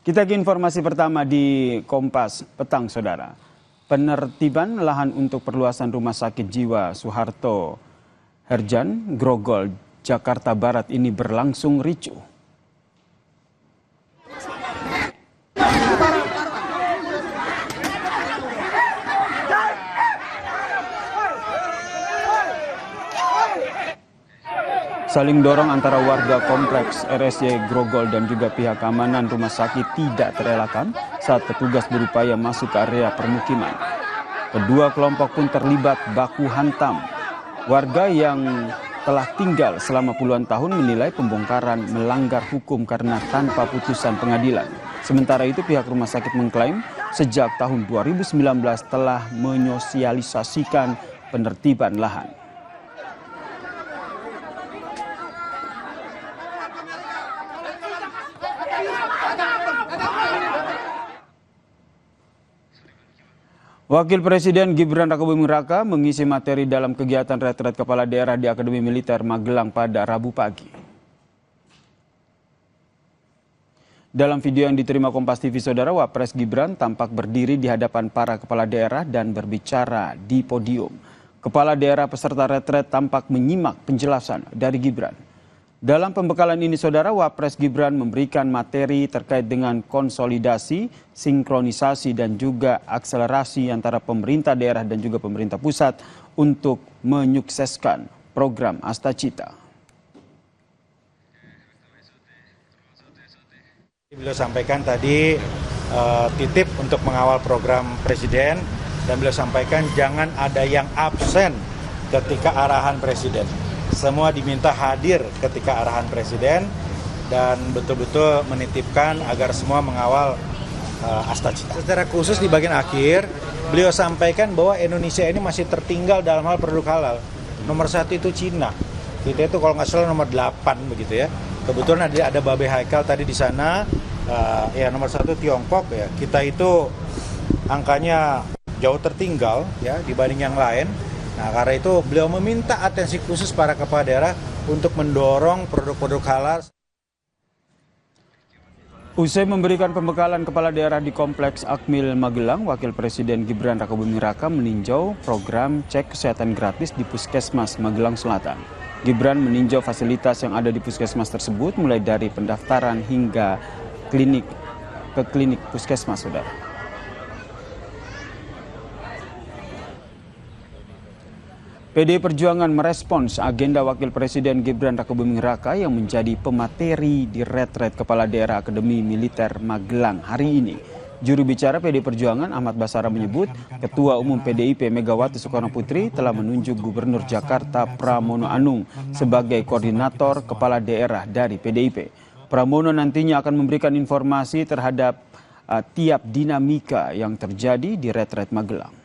Kita ke informasi pertama di Kompas Petang, Saudara. Penertiban lahan untuk perluasan Rumah Sakit Jiwa Soeharto Herjan, Grogol, Jakarta Barat ini berlangsung ricuh. Saling dorong antara warga kompleks RSJ Grogol dan juga pihak keamanan rumah sakit tidak terelakkan saat petugas berupaya masuk ke area permukiman. Kedua kelompok pun terlibat baku hantam. Warga yang telah tinggal selama puluhan tahun menilai pembongkaran melanggar hukum karena tanpa putusan pengadilan. Sementara itu pihak rumah sakit mengklaim sejak tahun 2019 telah menyosialisasikan penertiban lahan. Wakil Presiden Gibran Rakabuming Raka mengisi materi dalam kegiatan retret kepala daerah di Akademi Militer Magelang pada Rabu pagi. Dalam video yang diterima Kompas TV, Saudara, Wapres Gibran tampak berdiri di hadapan para kepala daerah dan berbicara di podium. Kepala daerah peserta retret tampak menyimak penjelasan dari Gibran. Dalam pembekalan ini, Saudara, Wapres Gibran memberikan materi terkait dengan konsolidasi, sinkronisasi, dan juga akselerasi antara pemerintah daerah dan juga pemerintah pusat untuk menyukseskan program Astacita. Beliau sampaikan tadi titip untuk mengawal program Presiden, dan beliau sampaikan jangan ada yang absen ketika arahan Presiden. Semua diminta hadir ketika arahan Presiden dan betul-betul menitipkan agar semua mengawal Astacita. Secara khusus di bagian akhir, beliau sampaikan bahwa Indonesia ini masih tertinggal dalam hal produk halal. Nomor 1 itu Cina. Kita itu kalau nggak salah nomor 8 begitu ya. Kebetulan ada Babe Haikal tadi di sana. Ya nomor 1 Tiongkok ya. Kita itu angkanya jauh tertinggal ya dibanding yang lain. Nah, karena itu beliau meminta atensi khusus para kepala daerah untuk mendorong produk-produk halal. Usai memberikan pembekalan kepala daerah di Kompleks Akmil Magelang, Wakil Presiden Gibran Rakabuming Raka meninjau program cek kesehatan gratis di Puskesmas Magelang Selatan. Gibran meninjau fasilitas yang ada di puskesmas tersebut mulai dari pendaftaran hingga ke klinik puskesmas, Saudara. PDI Perjuangan merespons agenda Wakil Presiden Gibran Rakabuming Raka yang menjadi pemateri di retret Kepala Daerah Akademi Militer Magelang hari ini. Juru bicara PDI Perjuangan Ahmad Basara menyebut Ketua Umum PDIP Megawati Soekarno Putri telah menunjuk Gubernur Jakarta Pramono Anung sebagai koordinator kepala daerah dari PDIP. Pramono nantinya akan memberikan informasi terhadap tiap dinamika yang terjadi di retret Magelang.